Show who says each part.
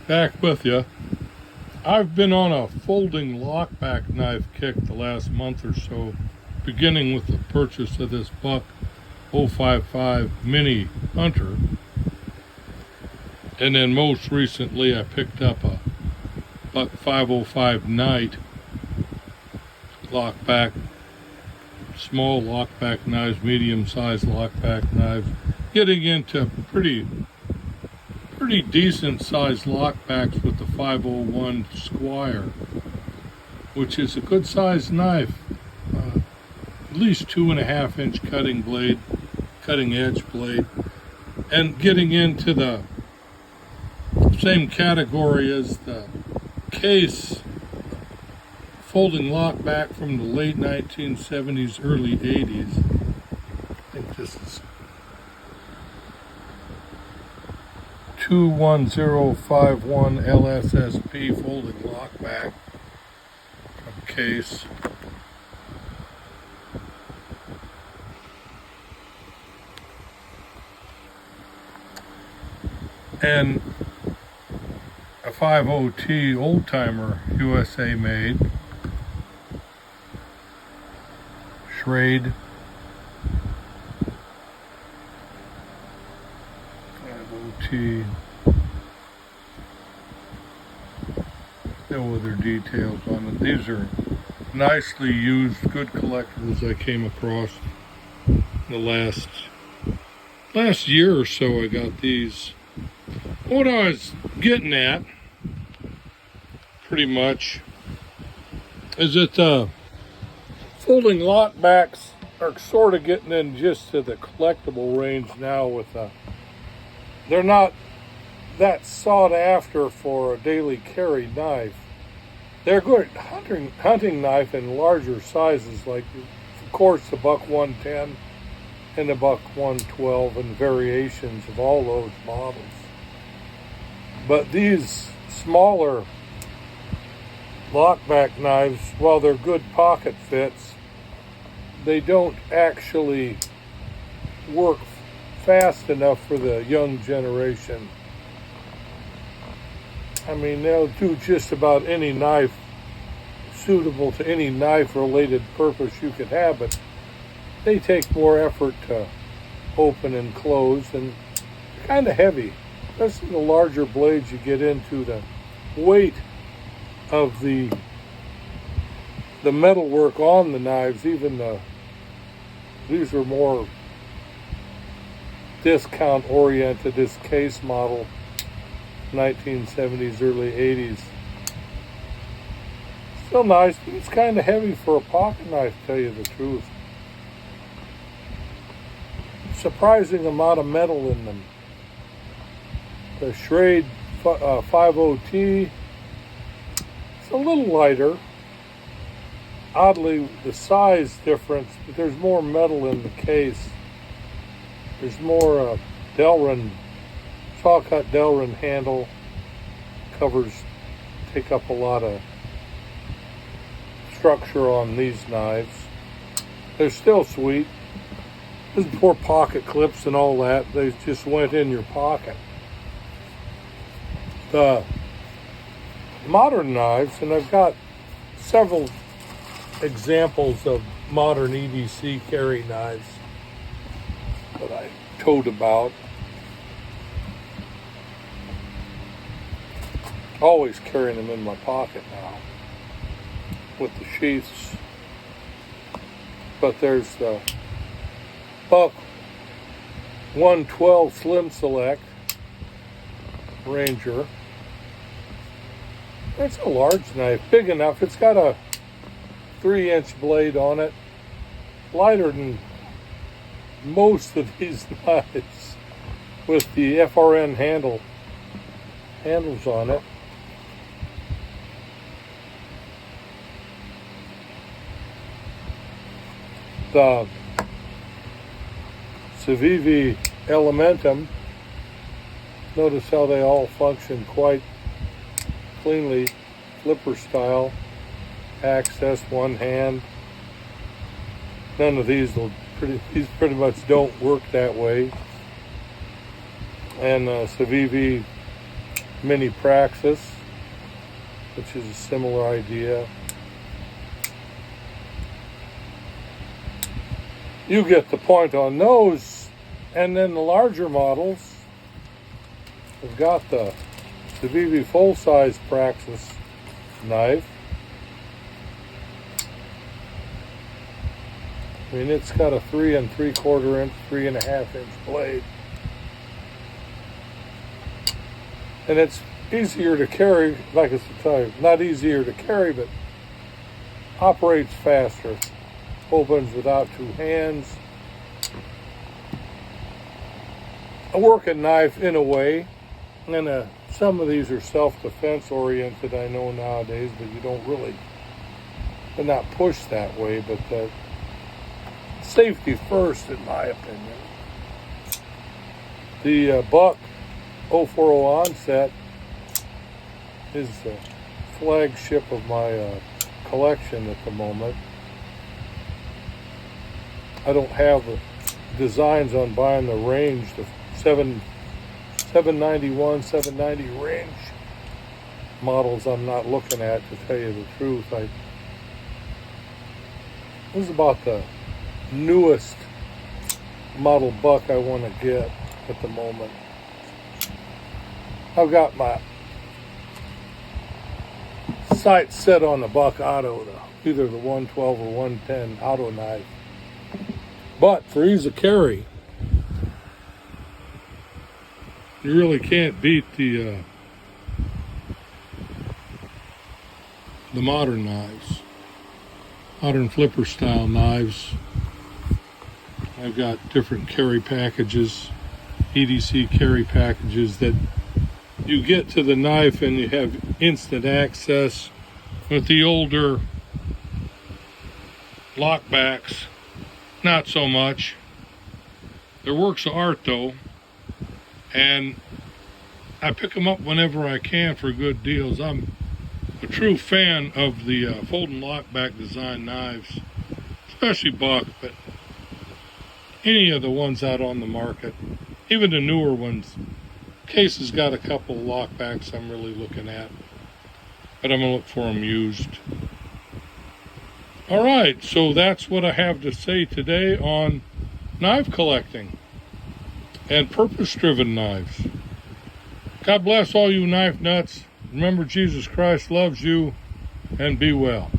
Speaker 1: Back with you. I've been on a folding lockback knife kick the last month or so, beginning with the purchase of this Buck 055 Mini Hunter. And then most recently I picked up a Buck 505 Night lockback, small lockback knives, medium-sized lockback knives, getting into pretty decent sized lockbacks with the 501 Squire, which is a good sized knife, at least 2.5 inch cutting edge blade, and getting into the same category as the Case folding lockback from the late 1970s, early 80s. I think this is 21051 LSSP folding lockback from Case. And a 50T old timer, USA made, Schrade. 50T. No other details on it. These are nicely used, good collectibles I came across in the last year or so. I got these. What I was getting at, pretty much, is that folding lockbacks are sort of getting in just to the collectible range now. They're not that sought after for a daily carry knife. They're good hunting knife in larger sizes, like of course the Buck 110 and the Buck 112 and variations of all those models. But these smaller lockback knives, while they're good pocket fits, they don't actually work fast enough for the young generation. I mean, they'll do just about any knife suitable to any knife-related purpose you could have, but they take more effort to open and close, and kind of heavy. Especially the larger blades you get into, the weight of the metalwork on the knives, these are more discount oriented, this Case model, 1970s, early 80s. Still nice, but it's kind of heavy for a pocket knife, to tell you the truth. Surprising amount of metal in them. The Schrade 50T, it's a little lighter. Oddly, the size difference, but there's more metal in the case. There's more Delrin, saw-cut Delrin handle covers take up a lot of structure on these knives. They're still sweet. There's poor pocket clips and all that. They just went in your pocket. The modern knives, and I've got several examples of modern EDC carry knives that I told about. Always carrying them in my pocket now with the sheaths. But there's the Buck 112 Slim Select Ranger. It's a large knife, big enough. It's got a 3-inch blade on it, lighter than most of these knives, with the FRN handles on it. The Civivi Elementum, notice how they all function quite cleanly, flipper style, access one hand. None of these pretty much don't work that way. And Civivi mini Praxis, which is a similar idea. You get the point on those. And then the larger models have got the BB full-size Praxis knife. I mean, it's got a 3 3/4 inch, 3.5 inch blade. And it's easier to carry, like I said, not easier to carry, but operates faster. Opens without two hands. A working knife in a way. And some of these are self-defense oriented, I know nowadays, but you don't really, they're not pushed that way, but safety first, in my opinion. The Buck 040 Onset is the flagship of my collection at the moment. I don't have the designs on buying the range, the 791, 790 range models I'm not looking at, to tell you the truth. This is about the newest model Buck I want to get at the moment. I've got my sights set on the Buck Auto, either the 112 or 110 auto knife. But for ease of carry, you really can't beat the modern knives, modern flipper style knives. I've got different carry packages, EDC carry packages that you get to the knife and you have instant access. With the older Lockbacks, not so much. They're works of art though, and I pick them up whenever I can for good deals. I'm a true fan of the folding lockback design knives, especially Buck, but any of the ones out on the market, even the newer ones. Case has got a couple of lockbacks I'm really looking at, but I'm gonna look for them used. All right, so that's what I have to say today on knife collecting and purpose-driven knives. God bless all you knife nuts. Remember, Jesus Christ loves you, and be well.